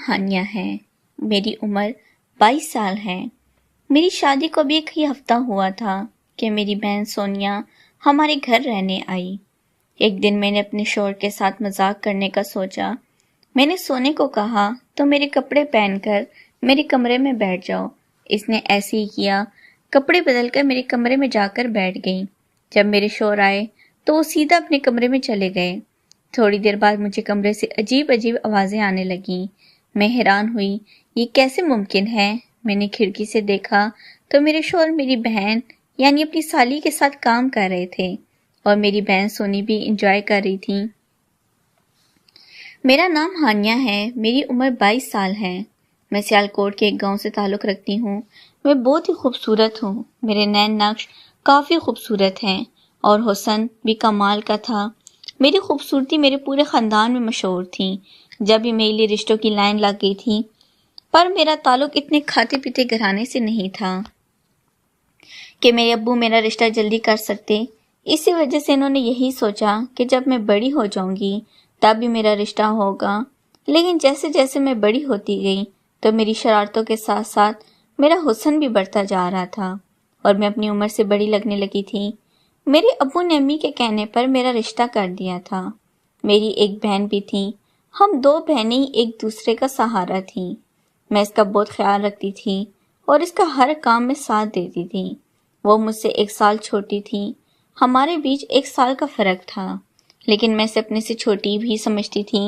ہانیہ ہے۔ میری عمر 22 سال ہے۔ میری شادی کو ابھی ایک ہی ہفتہ ہوا تھا کہ میری بہن سونیا ہمارے گھر رہنے آئی۔ ایک دن میں نے اپنے شوہر کے ساتھ مذاق کرنے کا سوچا۔ میں نے سونے کو کہا تو میرے کپڑے پہن کر میرے کمرے میں بیٹھ جاؤ۔ اس نے ایسے ہی کیا، کپڑے بدل کر میرے کمرے میں جا کر بیٹھ گئی۔ جب میرے شوہر آئے تو وہ سیدھا اپنے کمرے میں چلے گئے۔ تھوڑی دیر بعد مجھے کمرے سے عجیب عجیب آوازیں آنے لگیں۔ میں حیران ہوئی، یہ کیسے ممکن ہے؟ میں نے کھڑکی سے دیکھا تو میرے شوہر میری بہن یعنی اپنی سالی کے ساتھ کام کر رہے تھے اور میری بہن سونی بھی انجوائے کر رہی تھی۔ میرا نام ہانیہ ہے، میری عمر 22 سال ہے۔ میں سیالکوٹ کے ایک گاؤں سے تعلق رکھتی ہوں۔ میں بہت ہی خوبصورت ہوں۔ میرے نین نقش کافی خوبصورت ہیں اور حسن بھی کمال کا تھا۔ میری خوبصورتی میرے پورے خاندان میں مشہور تھی۔ جب بھی میرے لیے رشتوں کی لائن لگ گئی تھی، پر میرا تعلق اتنے کھاتے پیتے گھرانے سے نہیں تھا کہ میرے ابو میرا رشتہ جلدی کر سکتے۔ اسی وجہ سے انہوں نے یہی سوچا کہ جب میں بڑی ہو جاؤں گی تب بھی میرا رشتہ ہوگا۔ لیکن جیسے جیسے میں بڑی ہوتی گئی تو میری شرارتوں کے ساتھ ساتھ میرا حسن بھی بڑھتا جا رہا تھا اور میں اپنی عمر سے بڑی لگنے لگی تھی۔ میرے ابو نے امی کے کہنے پر میرا رشتہ کر دیا تھا۔ میری ایک بہن بھی تھی۔ ہم 2 بہنیں ایک دوسرے کا سہارا تھیں۔ میں اس کا بہت خیال رکھتی تھی اور اس کا ہر کام میں ساتھ دیتی تھی۔ وہ مجھ سے 1 سال چھوٹی تھی۔ ہمارے بیچ 1 سال کا فرق تھا، لیکن میں اسے اپنے سے چھوٹی بھی سمجھتی تھی۔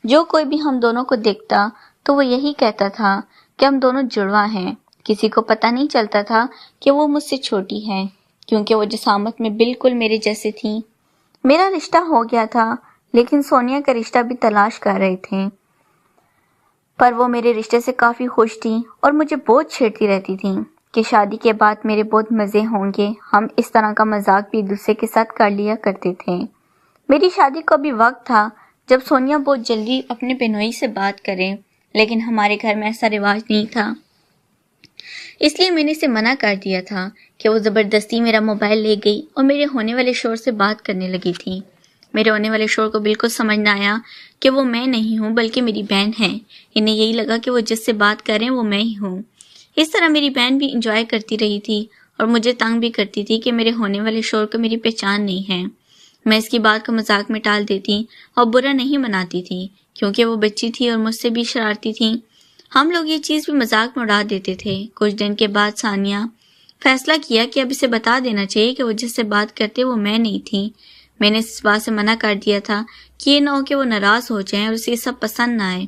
جو کوئی بھی ہم دونوں کو دیکھتا تو وہ یہی کہتا تھا کہ ہم دونوں جڑواں ہیں۔ کسی کو پتہ نہیں چلتا تھا کہ وہ مجھ سے چھوٹی ہے، کیونکہ وہ جسامت میں بالکل میرے جیسے تھی۔ میرا رشتہ ہو گیا تھا، لیکن سونیا کا رشتہ بھی تلاش کر رہے تھے، پر وہ میرے رشتے سے کافی خوش تھی اور مجھے بہت چھیڑتی رہتی تھی کہ شادی کے بعد میرے بہت مزے ہوں گے۔ ہم اس طرح کا مذاق بھی ایک دوسرے کے ساتھ کر لیا کرتے تھے۔ میری شادی کو بھی وقت تھا جب سونیا بہت جلدی اپنے بہنوئی سے بات کرے، لیکن ہمارے گھر میں ایسا رواج نہیں تھا، اس لیے میں نے اسے منع کر دیا تھا کہ وہ زبردستی میرا موبائل لے گئی اور میرے ہونے والے شوہر سے بات کرنے لگی تھی۔ میرے ہونے والے شوہر کو بالکل سمجھ نہ آیا کہ وہ میں نہیں ہوں بلکہ میری بہن ہے۔ انہیں یہی لگا کہ وہ جس سے بات کر رہے ہیں وہ میں ہی ہوں۔ اس طرح میری بہن بھی انجوائے کرتی رہی تھی اور مجھے تنگ بھی کرتی تھی کہ میرے ہونے والے شوہر کو میری پہچان نہیں ہے۔ میں اس کی بات کو مذاق میں ٹال دیتی اور برا نہیں مناتی تھی، کیونکہ وہ بچی تھی اور مجھ سے بھی شرارتی تھی۔ ہم لوگ یہ چیز بھی مذاق میں اڑا دیتے تھے۔ کچھ دن کے بعد ثانیہ فیصلہ کیا کہ اب اسے بتا دینا چاہیے کہ وہ جس سے بات کرتے وہ میں نہیں تھی۔ میں نے اس بات سے منع کر دیا تھا کہ یہ نہ ہو کہ وہ ناراض ہو جائیں اور اسے یہ سب پسند نہ آئے۔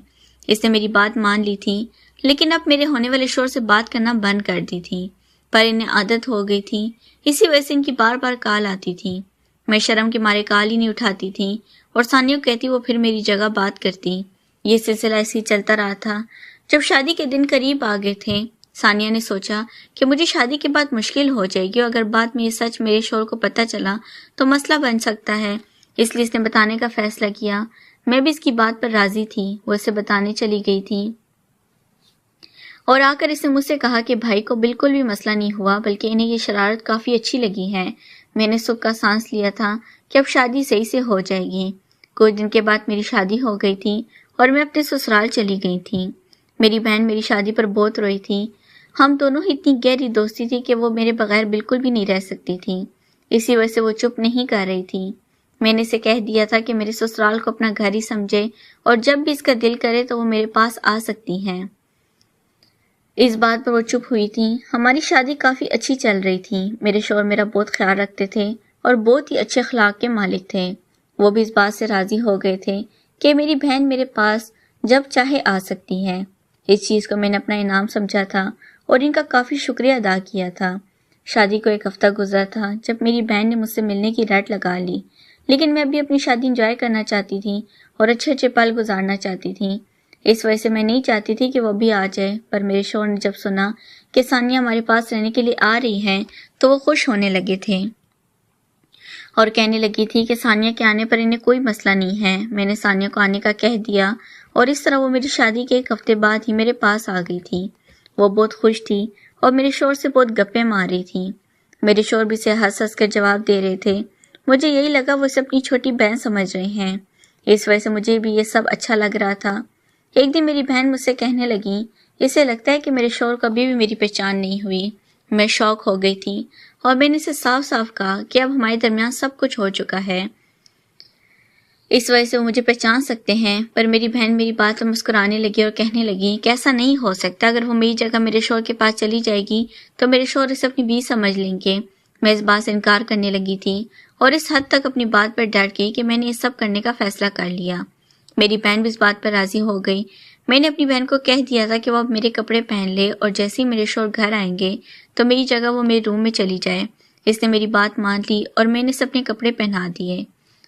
اس نے میری بات مان لی تھی، لیکن اب میرے ہونے والے شوہر سے بات کرنا بند کر دی تھی، پر انہیں عادت ہو گئی تھی۔ اسی وجہ سے ان کی بار بار کال آتی تھی۔ میں شرم کے مارے کال ہی نہیں اٹھاتی تھی اور ثانیہ کو کہتی وہ پھر میری جگہ بات کرتی۔ یہ سلسلہ ایسے ہی چلتا رہا تھا۔ جب شادی کے دن قریب آ گئے تھے، ثانیہ نے سوچا کہ مجھے شادی کے بعد مشکل ہو جائے گی اور اگر بعد میں یہ سچ میرے شوہر کو پتہ چلا تو مسئلہ بن سکتا ہے، اس لیے اس نے بتانے کا فیصلہ کیا۔ میں بھی اس کی بات پر راضی تھی۔ وہ اسے بتانے چلی گئی تھی اور آ کر اس نے مجھ سے کہا کہ بھائی کو بالکل بھی مسئلہ نہیں ہوا، بلکہ انہیں یہ شرارت کافی اچھی لگی ہے۔ میں نے سکھ کا سانس لیا تھا کہ اب شادی صحیح سے ہو جائے گی۔ کچھ دن کے بعد میری شادی ہو گئی تھی اور میں اپنے سسرال چلی گئی تھی۔ میری بہن میری شادی پر بہت روئی تھی۔ ہم دونوں ہی اتنی گہری دوستی تھی کہ وہ میرے بغیر بالکل بھی نہیں رہ سکتی تھی۔ اسی وجہ سے وہ چپ نہیں کر رہی تھی۔ میں نے اسے کہہ دیا تھا کہ میرے سسرال کو اپنا گھر ہی سمجھے اور جب بھی اس کا دل کرے تو وہ میرے پاس آ سکتی ہیں۔ اس بات پر وہ چپ ہوئی تھی۔ ہماری شادی کافی اچھی چل رہی تھی۔ میرے شوہر میرا بہت خیال رکھتے تھے اور بہت ہی اچھے اخلاق کے مالک تھے۔ وہ بھی اس بات سے راضی ہو گئے تھے کہ میری بہن میرے پاس جب چاہے آ سکتی ہے۔ اس چیز کو میں نے اپنا انعام سمجھا تھا اور ان کا کافی شکریہ ادا کیا تھا۔ شادی کو 1 ہفتہ گزرا تھا جب میری بہن نے مجھ سے ملنے کی رٹ لگا لی، لیکن میں بھی اپنی شادی انجوائے کرنا چاہتی تھی اور اچھے اچھے پل گزارنا چاہتی تھی۔ اس وجہ سے میں نہیں چاہتی تھی کہ وہ بھی آ جائے، پر میرے شوہر نے جب سنا کہ ثانیہ ہمارے پاس رہنے کے لیے آ رہی ہے تو وہ خوش ہونے لگے تھے اور کہنے لگی تھی کہ ثانیہ کے آنے پر انہیں کوئی مسئلہ نہیں ہے۔ میں نے ثانیہ کو آنے کا کہہ دیا اور اس طرح وہ میری شادی کے 1 ہفتے بعد ہی میرے پاس آ گئی تھی۔ وہ بہت خوش تھی اور میرے شوہر سے بہت گپیں مار رہی تھی۔ میرے شوہر بھی اسے ہنس ہنس کر جواب دے رہے تھے۔ مجھے یہی لگا وہ اسے اپنی چھوٹی بہن سمجھ رہے ہیں، اس وجہ سے مجھے بھی یہ سب اچھا لگ رہا تھا۔ ایک دن میری بہن مجھ سے کہنے لگی، اسے لگتا ہے کہ میرے شوہر کو ابھی بھی میری پہچان نہیں ہوئی۔ میں شوق ہو گئی تھی اور میں نے اسے صاف صاف کہا کہ اب ہمارے درمیان سب کچھ ہو چکا ہے، اس وجہ سے وہ مجھے پہچان سکتے ہیں۔ پر میری بہن میری بات پر مسکرانے لگی اور کہنے لگی کہ ایسا نہیں ہو سکتا، اگر وہ میری جگہ میرے شوہر کے پاس چلی جائے گی تو میرے شوہر اسے اپنی بیوی سمجھ لیں گے۔ میں اس بات سے انکار کرنے لگی تھی اور اس حد تک اپنی بات پر ڈٹ گئی کہ میں نے یہ سب کرنے کا فیصلہ کر لیا۔ میری بہن بھی اس بات پر راضی ہو گئی۔ میں نے اپنی بہن کو کہہ دیا تھا کہ وہ اب میرے کپڑے پہن لے اور جیسے ہی میرے شوہر گھر آئیں گے تو میری جگہ وہ میرے روم میں چلی جائے۔ اس نے میری بات مان لی اور میں نے اسے اپنے کپڑے پہنا دیے۔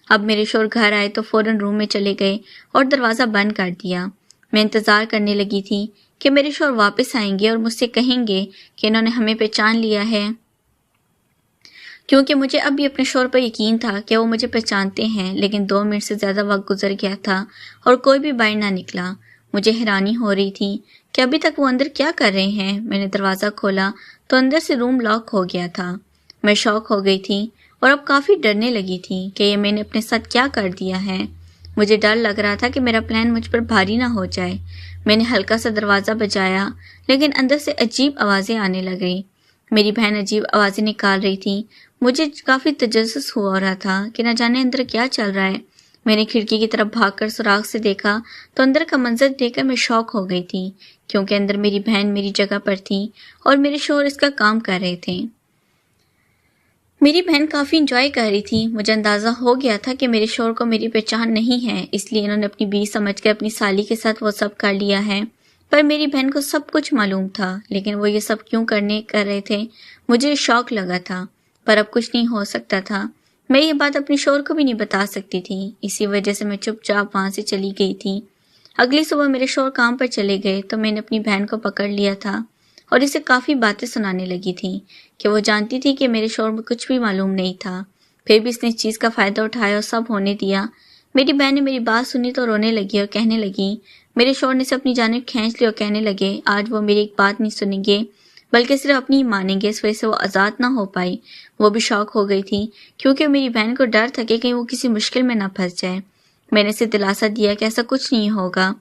اب میرے شوہر گھر آئے تو فوراً روم میں چلے گئے اور دروازہ بند کر دیا۔ میں انتظار کرنے لگی تھی کہ میرے شوہر واپس آئیں گے اور مجھ سے کہیں گے کہ انہوں نے ہمیں پہچان لیا ہے، کیونکہ مجھے اب بھی اپنے شوہر پر یقین تھا کہ وہ مجھے پہچانتے ہیں۔ لیکن 2 منٹ سے زیادہ وقت گزر گیا تھا اور کوئی بھی باہر نہ نکلا۔ مجھے حیرانی ہو رہی تھی کہ ابھی تک وہ اندر کیا کر رہے ہیں۔ میں نے دروازہ کھولا تو اندر سے روم لاک ہو گیا تھا۔ میں شوق ہو گئی تھی اور اب کافی ڈرنے لگی تھی کہ یہ میں نے اپنے ساتھ کیا کر دیا ہے۔ مجھے ڈر لگ رہا تھا کہ میرا پلان مجھ پر بھاری نہ ہو جائے۔ میں نے ہلکا سا دروازہ بجایا لیکن اندر سے عجیب آوازیں آنے لگیں۔ میری بہن عجیب آوازیں نکال رہی تھی۔ مجھے کافی تجسس ہو رہا تھا کہ نہ جانے اندر کیا چل رہا ہے۔ میں نے کھڑکی کی طرف بھاگ کر سوراخ سے دیکھا تو اندر کا منظر دیکھ کر میں شوق ہو گئی تھی، کیونکہ اندر میری بہن میری جگہ پر تھی اور میرے شوہر اس کا کام کر رہے تھے۔ میری بہن کافی انجوائے کر رہی تھی۔ مجھے اندازہ ہو گیا تھا کہ میرے شوہر کو میری پہچان نہیں ہے، اس لیے انہوں نے اپنی بیوی سمجھ کر اپنی سالی کے ساتھ وہ سب کر لیا ہے۔ پر میری بہن کو سب کچھ معلوم تھا، لیکن وہ یہ سب کیوں کر رہے تھے مجھے شوق لگا تھا، پر اب کچھ نہیں ہو سکتا تھا۔ میں یہ بات اپنے شوہر کو بھی نہیں بتا سکتی تھی، اسی وجہ سے میں چپ چاپ وہاں سے چلی گئی تھی۔ اگلی صبح میرے شوہر کام پر چلے گئے تو میں نے اپنی بہن کو پکڑ لیا تھا اور اسے کافی باتیں سنانے لگی تھی کہ وہ جانتی تھی کہ میرے شوہر میں کچھ بھی معلوم نہیں تھا، پھر بھی اس نے اس چیز کا فائدہ اٹھایا اور سب ہونے دیا۔ میری بہن نے میری بات سنی تو رونے لگی اور کہنے لگی، میرے شوہر نے اسے اپنی جانب کھینچ لی اور کہنے لگے آج وہ میری ایک بات نہیں سنیں گے بلکہ صرف اپنی ہی مانیں گے، اس وجہ سے وہ آزاد نہ ہو پائی۔ وہ بھی شوق ہو گئی تھی کیونکہ میری بہن کو ڈر تھا کہ کہیں وہ کسی مشکل میں نہ پھنس جائے۔ میں نے اسے دلاسا دیا کہ ایسا کچھ نہیں ہوگا۔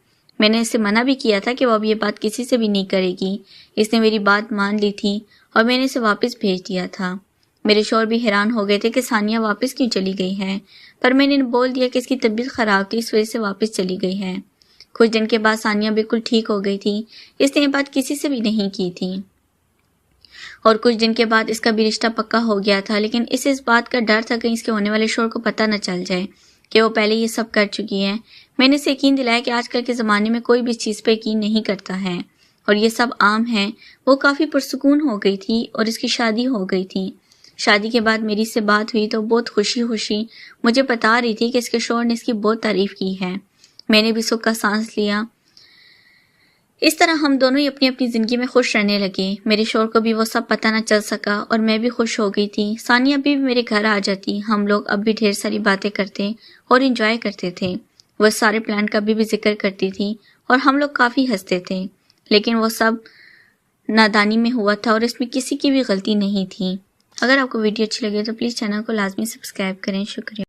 میں نے اسے منع بھی کیا تھا کہ وہ اب یہ بات کسی سے بھی نہیں کرے گی۔ اس نے میری بات مان لی تھی اور میں نے اسے واپس بھیج دیا تھا۔ میرے شوہر بھی حیران ہو گئے تھے کہ ثانیہ واپس کیوں چلی گئی ہے، پر میں نے بول دیا کہ اس کی طبیعت خراب تھی، اس وجہ سے واپس چلی گئی ہے۔ کچھ دن کے بعد ثانیہ بالکل ٹھیک ہو گئی تھی۔ اس نے یہ بات کسی سے بھی نہیں کی تھی اور کچھ دن کے بعد اس کا بھی رشتہ پکا ہو گیا تھا، لیکن اسے اس بات کا ڈر تھا کہ اس کے ہونے والے شوہر کو پتہ نہ چل جائے کہ وہ پہلے یہ سب کر چکی ہے۔ میں نے اسے یقین دلایا کہ آج کل کے زمانے میں کوئی بھی اس چیز پہ یقین نہیں کرتا ہے اور یہ سب عام ہے۔ وہ کافی پرسکون ہو گئی تھی اور اس کی شادی ہو گئی تھی۔ شادی کے بعد میری سے بات ہوئی تو بہت خوشی خوشی مجھے بتا رہی تھی کہ اس کے شوہر نے اس کی بہت تعریف کی ہے۔ میں نے بھی سکھ کا سانس لیا۔ اس طرح ہم دونوں ہی اپنی اپنی زندگی میں خوش رہنے لگے۔ میرے شوہر کو بھی وہ سب پتہ نہ چل سکا اور میں بھی خوش ہو گئی تھی۔ ثانیہ بھی میرے گھر آ جاتی، ہم لوگ اب بھی ڈھیر ساری باتیں کرتے اور انجوائے کرتے تھے۔ وہ سارے پلان کا بھی ذکر کرتی تھی اور ہم لوگ کافی ہنستے تھے، لیکن وہ سب نادانی میں ہوا تھا اور اس میں کسی کی بھی غلطی نہیں تھی۔ اگر آپ کو ویڈیو اچھی لگے تو پلیز چینل کو لازمی سبسکرائب کریں۔ شکریہ۔